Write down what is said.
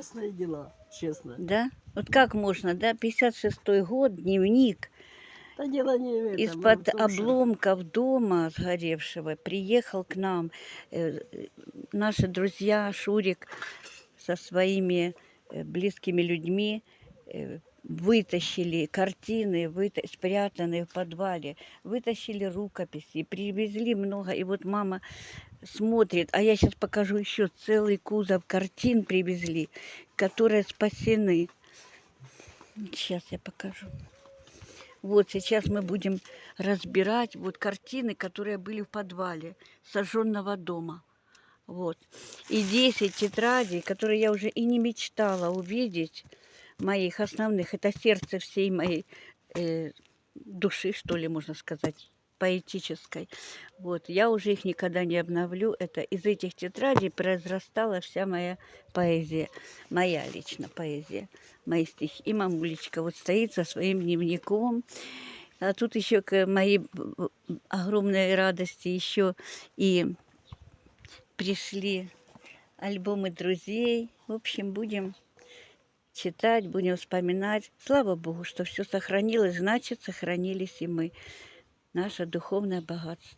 честные дела, честно. Да? Вот как можно, да? 56-й год, дневник. Да дело не в этом, а в Из-под том, что... обломков дома сгоревшего приехал к нам наши друзья, Шурик со своими близкими людьми, вытащили картины, спрятанные в подвале, вытащили рукописи, привезли много. И вот мама смотрит, а я сейчас покажу еще целый кузов картин привезли, которые спасены. Сейчас я покажу. Вот сейчас мы будем разбирать вот картины, которые были в подвале сожженного дома. Вот. И 10 тетрадей, которые я уже и не мечтала увидеть, моих основных. Это сердце всей моей души, что ли, можно сказать, поэтической. Вот. Я уже их никогда не обновлю. Это из этих тетрадей произрастала вся моя поэзия. Моя лично поэзия. Мои стихи. И мамулечка вот стоит со своим дневником. А тут еще к моей огромной радости еще и пришли альбомы друзей. В общем, будем читать, будем вспоминать. Слава Богу, что все сохранилось, значит, сохранились и мы. Наше духовное богатство.